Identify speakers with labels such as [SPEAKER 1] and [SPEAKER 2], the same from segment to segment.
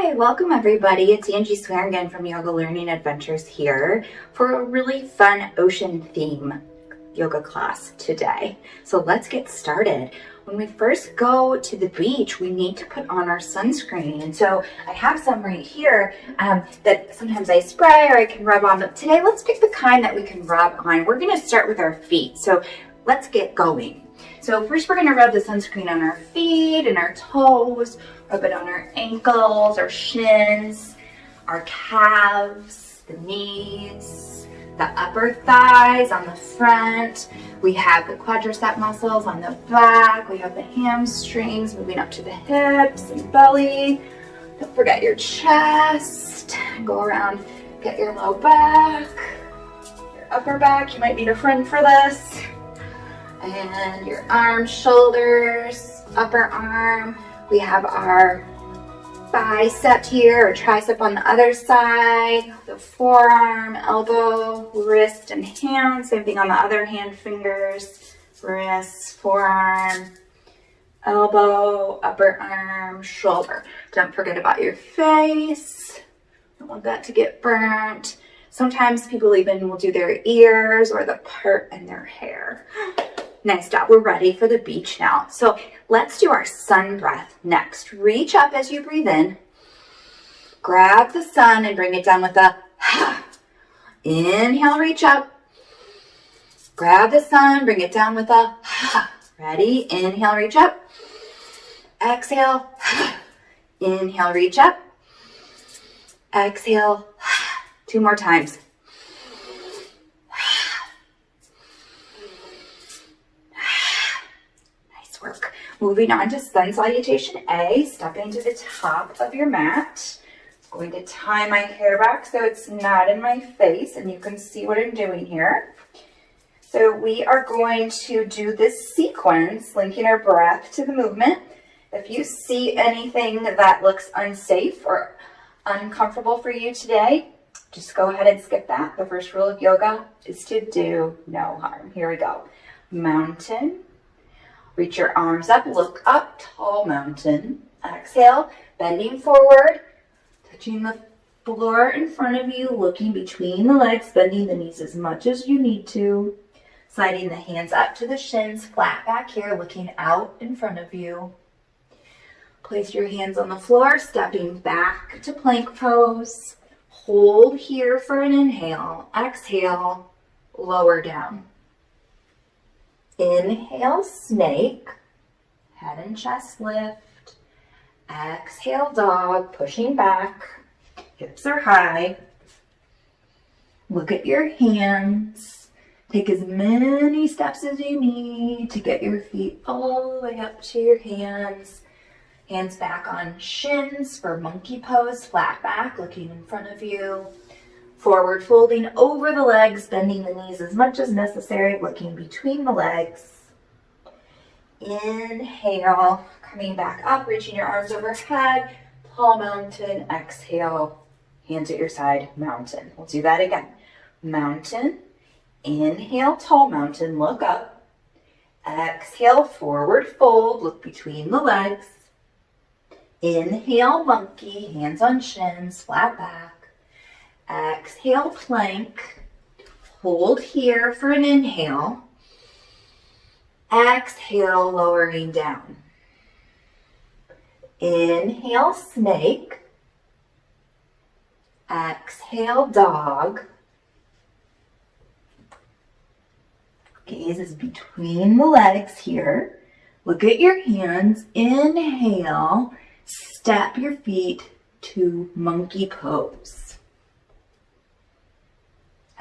[SPEAKER 1] Hi, welcome everybody. It's Angie Swearingian from Yoga Learning Adventures here for a really fun ocean theme yoga class today. So let's get started. When we first go to the beach, we need to put on our sunscreen. And so I have some right here that sometimes I spray or I can rub on. But today, let's pick the kind that we can rub on. We're going to start with our feet. So let's get going. So first we're going to rub the sunscreen on our feet and our toes, rub it on our ankles, our shins, our calves, the knees, the upper thighs on the front. We have the quadricep muscles on the back. We have the hamstrings moving up to the hips and belly. Don't forget your chest. Go around, get your low back, your upper back. You might need a friend for this. And your arms, shoulders, upper arm. We have our bicep here, or tricep on the other side, the forearm, elbow, wrist, and hand. Same thing on the other hand, fingers, wrist, forearm, elbow, upper arm, shoulder. Don't forget about your face. Don't want that to get burnt. Sometimes people even will do their ears or the part in their hair. Nice job. We're ready for the beach now. So let's do our sun breath next. Reach up as you breathe in. Grab the sun and bring it down with a inhale, reach up. Grab the sun, bring it down with a ready. Inhale, reach up. Exhale. Inhale, reach up. Exhale. 2 more times. Work. Moving on to sun salutation A, stepping to the top of your mat. I'm going to tie my hair back so it's not in my face and you can see what I'm doing here. So we are going to do this sequence, linking our breath to the movement. If you see anything that looks unsafe or uncomfortable for you today, just go ahead and skip that. The first rule of yoga is to do no harm. Here we go. Mountain. Reach your arms up, look up, tall mountain. Exhale, bending forward, touching the floor in front of you, looking between the legs, bending the knees as much as you need to. Sliding the hands up to the shins, flat back here, looking out in front of you. Place your hands on the floor, stepping back to plank pose. Hold here for an inhale. Exhale, lower down. Inhale, snake, head and chest lift. Exhale, dog, pushing back, hips are high. Look at your hands. Take as many steps as you need to get your feet all the way up to your hands. Hands back on shins for monkey pose, flat back, looking in front of you. Forward folding over the legs, bending the knees as much as necessary, looking between the legs. Inhale, coming back up, reaching your arms overhead, tall mountain. Exhale, hands at your side, mountain. We'll do that again. Mountain, inhale, tall mountain, look up. Exhale, forward fold, look between the legs. Inhale, monkey, hands on shins, flat back. Exhale, plank. Hold here for an inhale. Exhale, lowering down. Inhale, snake. Exhale, dog. Gaze is between the legs here. Look at your hands. Inhale, step your feet to monkey pose.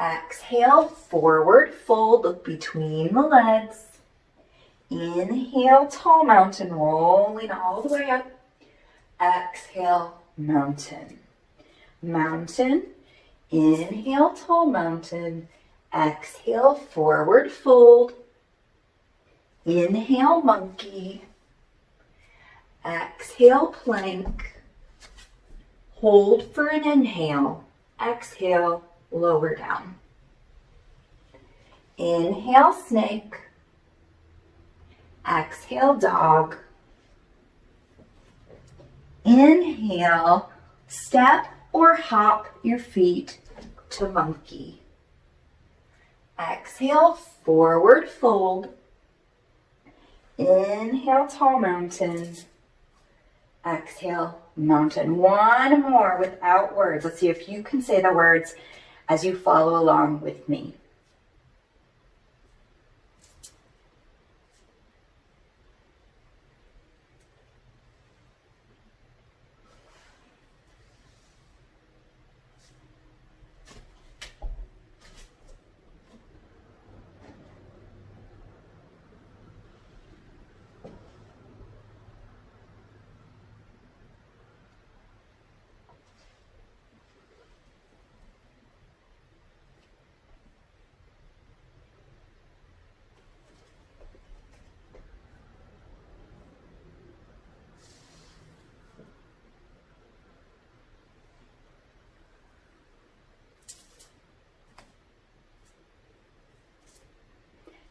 [SPEAKER 1] Exhale, forward fold, look between the legs. Inhale, tall mountain, rolling all the way up. Exhale, mountain. Mountain, inhale, tall mountain. Exhale, forward fold. Inhale, monkey. Exhale, plank. Hold for an inhale. Exhale, lower down. Inhale, snake. Exhale, dog. Inhale, Step or hop your feet to monkey. Exhale, forward fold. Inhale, tall mountain. Exhale, mountain. One more without words. Let's see if you can say the words as you follow along with me.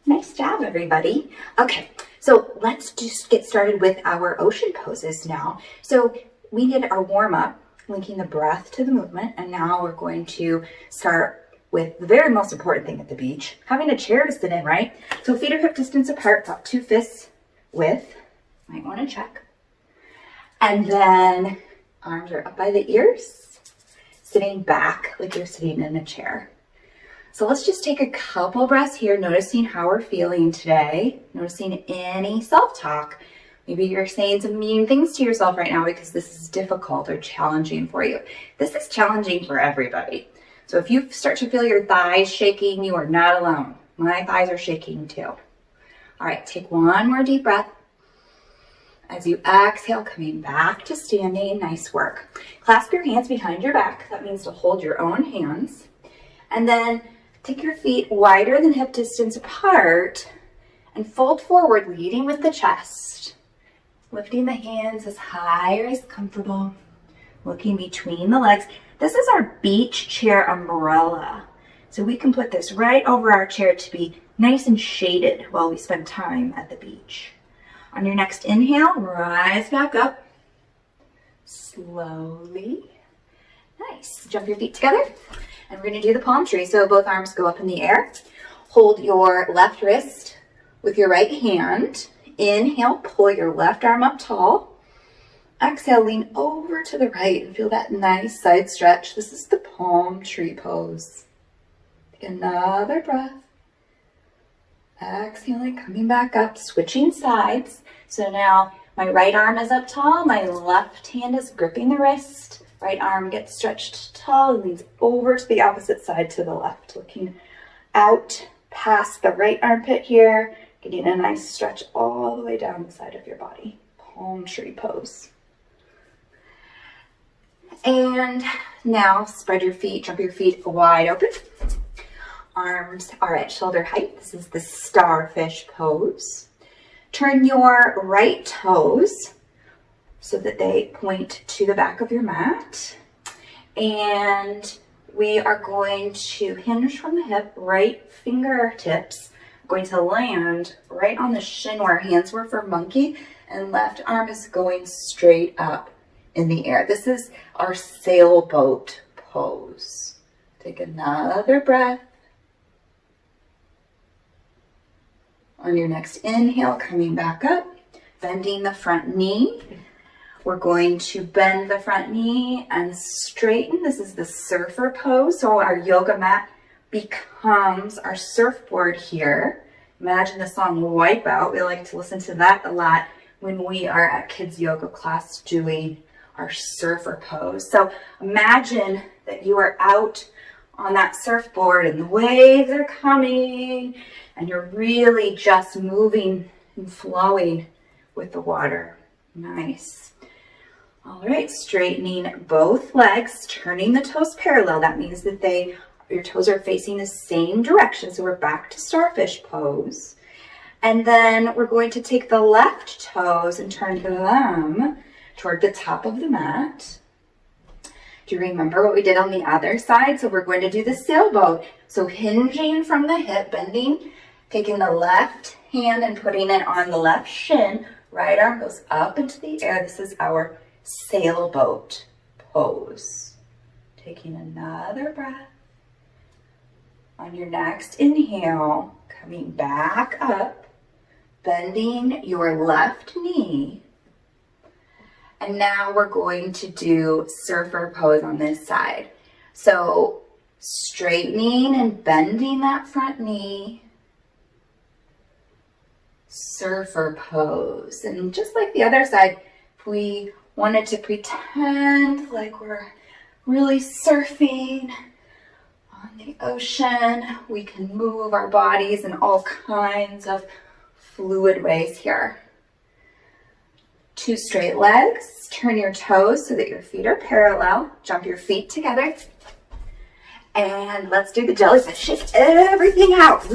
[SPEAKER 1] Nice job, everybody. Okay, so let's just get started with our ocean poses now. So we did our warm up, linking the breath to the movement, and now we're going to start with the very most important thing at the beach, having a chair to sit in, right? So feet are hip distance apart, about 2 fists width. Might want to check. And then arms are up by the ears, sitting back like you're sitting in a chair. So let's just take a couple breaths here, noticing how we're feeling today, noticing any self-talk. Maybe you're saying some mean things to yourself right now because this is difficult or challenging for you. This is challenging for everybody. So if you start to feel your thighs shaking, you are not alone. My thighs are shaking too. All right, take one more deep breath. As you exhale, coming back to standing, nice work. Clasp your hands behind your back. That means to hold your own hands. And then take your feet wider than hip distance apart and fold forward, leading with the chest. Lifting the hands as high or as comfortable. Looking between the legs. This is our beach chair umbrella. So we can put this right over our chair to be nice and shaded while we spend time at the beach. On your next inhale, rise back up. Slowly. Nice. Jump your feet together. And we're going to do the palm tree. So both arms go up in the air. Hold your left wrist with your right hand. Inhale, pull your left arm up tall. Exhale, lean over to the right and feel that nice side stretch. This is the palm tree pose. Take another breath. Exhaling, coming back up, switching sides. So now my right arm is up tall. My left hand is gripping the wrist. Right arm gets stretched tall and leans over to the opposite side to the left, looking out past the right armpit here, getting a nice stretch all the way down the side of your body. Palm tree pose. And now spread your feet, jump your feet wide open. Arms are at shoulder height. This is the starfish pose. Turn your right toes so that they point to the back of your mat. And we are going to hinge from the hip, right fingertips, going to land right on the shin where our hands were for monkey, and left arm is going straight up in the air. This is our sailboat pose. Take another breath. On your next inhale, coming back up, bending the front knee. We're going to bend the front knee and straighten. This is the surfer pose. So our yoga mat becomes our surfboard here. Imagine the song Wipeout. We like to listen to that a lot when we are at kids yoga class doing our surfer pose. So imagine that you are out on that surfboard and the waves are coming and you're really just moving and flowing with the water. Nice. All right, straightening both legs, turning the toes parallel. That means that your toes are facing the same direction. So we're back to starfish pose. And then we're going to take the left toes and turn them toward the top of the mat. Do you remember what we did on the other side? So we're going to do the sailboat. So hinging from the hip, bending, taking the left hand and putting it on the left shin. Right arm goes up into the air. This is our sailboat pose. Taking another breath. On your next inhale, coming back up, bending your left knee. And now we're going to do surfer pose on this side. So straightening and bending that front knee. Surfer pose. And just like the other side, if we wanted to pretend like we're really surfing on the ocean, we can move our bodies in all kinds of fluid ways here. 2 straight legs. Turn your toes so that your feet are parallel. Jump your feet together. And let's do the jellyfish. Shake everything out.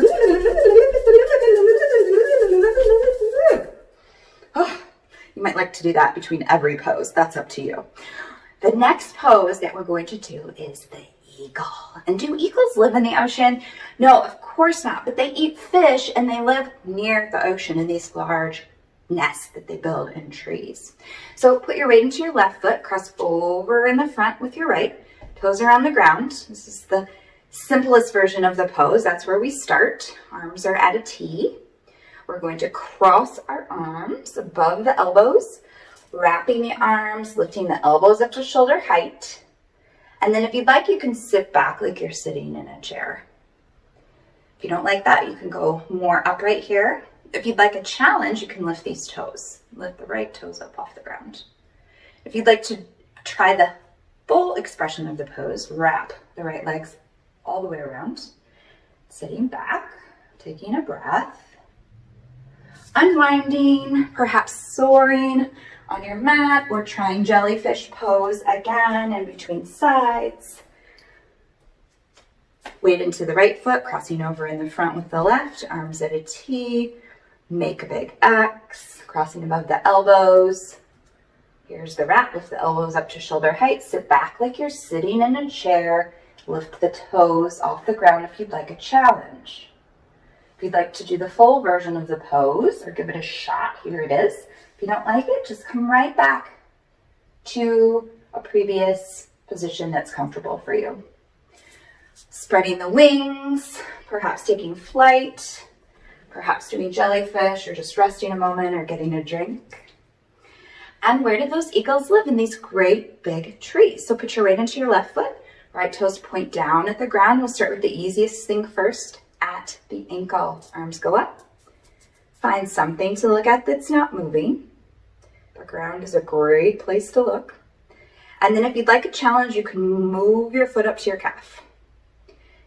[SPEAKER 1] Oh, you might like to do that between every pose. That's up to you. The next pose that we're going to do is the eagle. And do eagles live in the ocean? No, of course not. But they eat fish and they live near the ocean in these large nests that they build in trees. So put your weight into your left foot, cross over in the front with your right. Toes are on the ground. This is the simplest version of the pose. That's where we start. Arms are at a T. We're going to cross our arms above the elbows, wrapping the arms, lifting the elbows up to shoulder height. And then if you'd like, you can sit back like you're sitting in a chair. If you don't like that, you can go more upright here. If you'd like a challenge, you can lift these toes. Lift the right toes up off the ground. If you'd like to try the full expression of the pose, wrap the right legs all the way around, sitting back, taking a breath, unwinding, perhaps soaring on your mat, or trying jellyfish pose again in between sides. Weight into the right foot, crossing over in the front with the left, arms at a T, make a big X, crossing above the elbows. Here's the wrap, lift the elbows up to shoulder height, sit back like you're sitting in a chair, lift the toes off the ground if you'd like a challenge. If you'd like to do the full version of the pose or give it a shot, here it is. If you don't like it, just come right back to a previous position that's comfortable for you. Spreading the wings, perhaps taking flight, perhaps doing jellyfish or just resting a moment or getting a drink. And where do those eagles live? In these great big trees. So put your weight into your left foot, right toes point down at the ground. We'll start with the easiest thing first, at the ankle. Arms go up. Find something to look at that's not moving. The ground is a great place to look. And then if you'd like a challenge, you can move your foot up to your calf.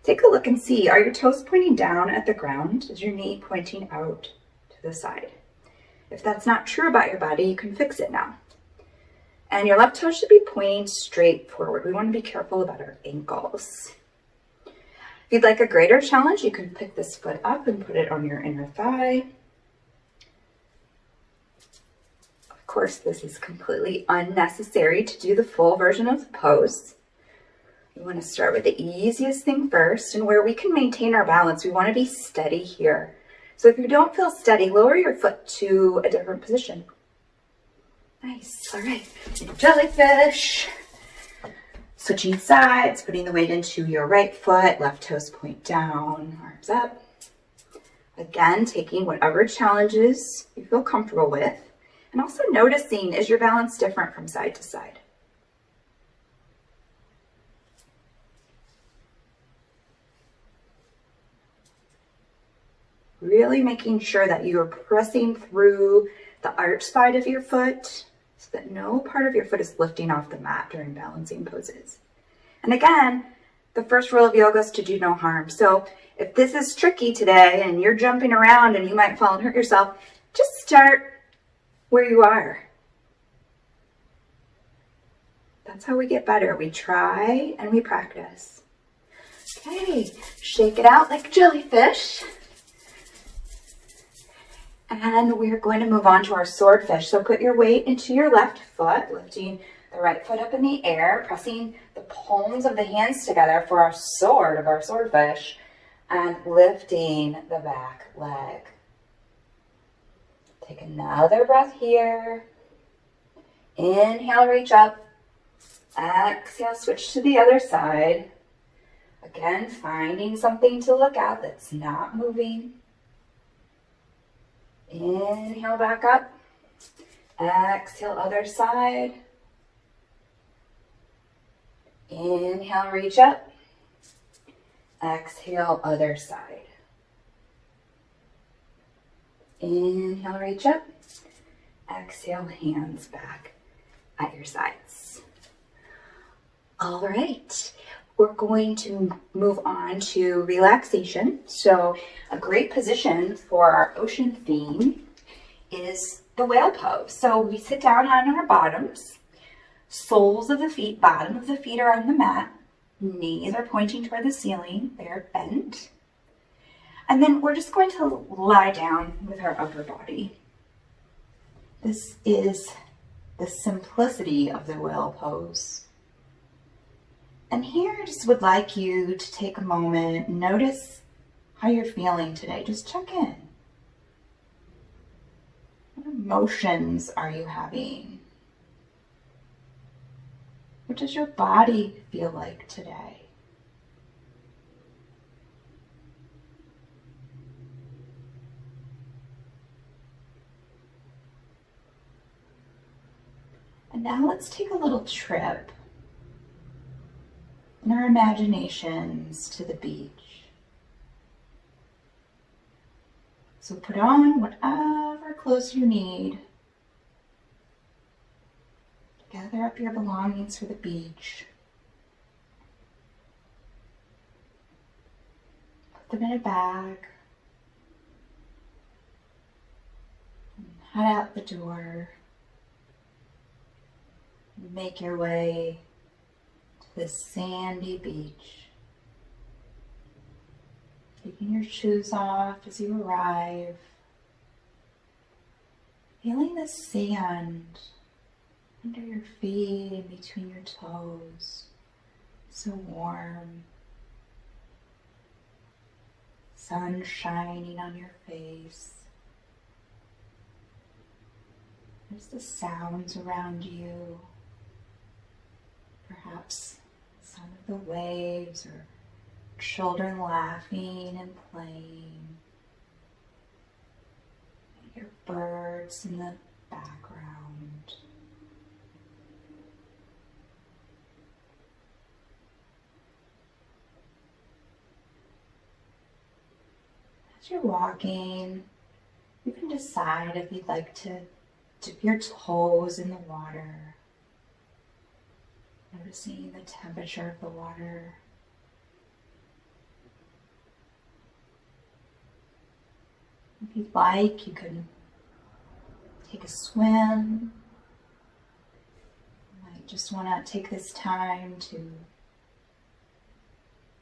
[SPEAKER 1] Take a look and see, are your toes pointing down at the ground? Is your knee pointing out to the side? If that's not true about your body, you can fix it now. And your left toe should be pointing straight forward. We want to be careful about our ankles. If you'd like a greater challenge, you can pick this foot up and put it on your inner thigh. Of course, this is completely unnecessary to do the full version of the pose. We want to start with the easiest thing first, and where we can maintain our balance, we want to be steady here. So if you don't feel steady, lower your foot to a different position. Nice, all right. Jellyfish. Switching sides, putting the weight into your right foot, left toes point down, arms up. Again, taking whatever challenges you feel comfortable with, and also noticing, is your balance different from side to side? Really making sure that you are pressing through the arch side of your foot so that no part of your foot is lifting off the mat during balancing poses. And again, the first rule of yoga is to do no harm. So if this is tricky today and you're jumping around and you might fall and hurt yourself, just start where you are. That's how we get better. We try and we practice. Okay, shake it out like a jellyfish. And we're going to move on to our swordfish. So put your weight into your left foot, lifting the right foot up in the air, pressing the palms of the hands together for our sword of our swordfish, and lifting the back leg. Take another breath here. Inhale, reach up. Exhale, switch to the other side. Again, finding something to look at that's not moving. Inhale back up. Exhale, other side. Inhale, reach up. Exhale, other side. Inhale, reach up. Exhale, hands back at your sides. All right, we're going to move on to relaxation. So a great position for our ocean theme is the whale pose. So we sit down on our bottoms, soles of the feet, bottom of the feet are on the mat, knees are pointing toward the ceiling, they're bent. And then we're just going to lie down with our upper body. This is the simplicity of the whale pose. And here I just would like you to take a moment, notice how you're feeling today. Just check in. What emotions are you having? What does your body feel like today? And now let's take a little trip in our imaginations to the beach. So put on whatever clothes you need. Gather up your belongings for the beach. Put them in a bag. And head out the door. Make your way to the sandy beach. Taking your shoes off as you arrive. Feeling the sand under your feet and between your toes. So warm. Sun shining on your face. There's the sounds around you. Perhaps some of the waves or children laughing and playing. Your birds in the background. As you're walking, you can decide if you'd like to dip your toes in the water. Noticing the temperature of the water. If you'd like, you can take a swim. You might just want to take this time to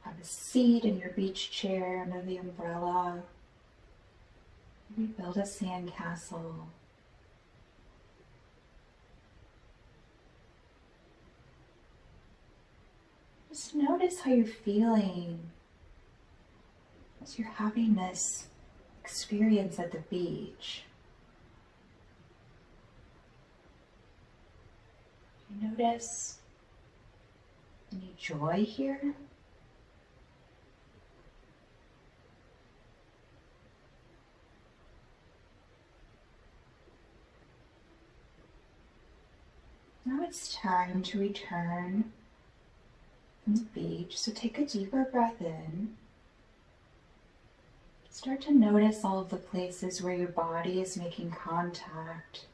[SPEAKER 1] have a seat in your beach chair under the umbrella. Maybe build a sandcastle. Just notice how you're feeling as you're having this experience at the beach. You notice any joy here? Now it's time to return from the beach, so take a deeper breath in. Start to notice all of the places where your body is making contact.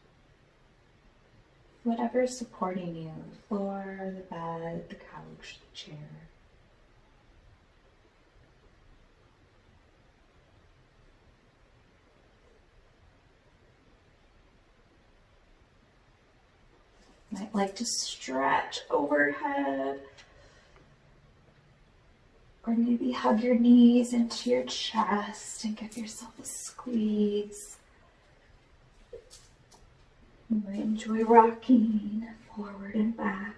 [SPEAKER 1] Whatever is supporting you, the floor, the bed, the couch, the chair. Might like to stretch overhead. Or maybe hug your knees into your chest and give yourself a squeeze. You might enjoy rocking forward and back.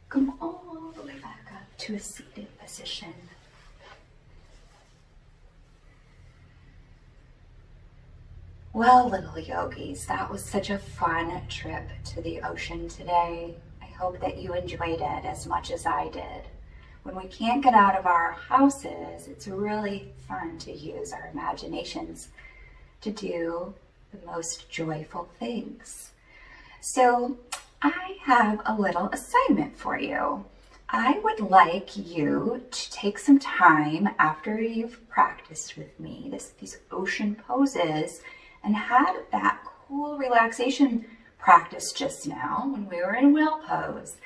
[SPEAKER 1] Come all the way back up to a seated position. Well, little yogis, that was such a fun trip to the ocean today. I hope that you enjoyed it as much as I did. When we can't get out of our houses, it's really fun to use our imaginations to do the most joyful things. So I have a little assignment for you. I would like you to take some time after you've practiced with me these ocean poses and had that cool relaxation practice just now when we were in whale pose,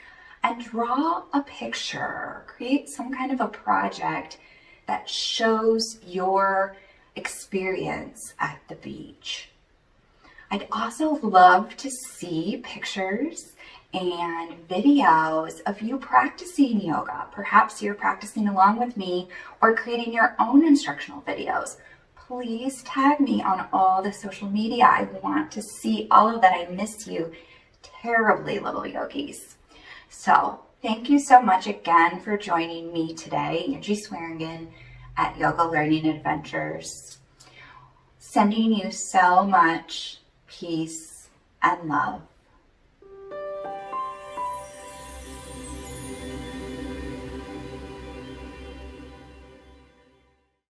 [SPEAKER 1] and draw a picture, create some kind of a project that shows your experience at the beach. I'd also love to see pictures and videos of you practicing yoga. Perhaps you're practicing along with me or creating your own instructional videos. Please tag me on all the social media. I want to see all of that. I miss you terribly, little yogis. So thank you so much again for joining me today, Angie Swearingian at Yoga Learning Adventures. Sending you so much peace and love.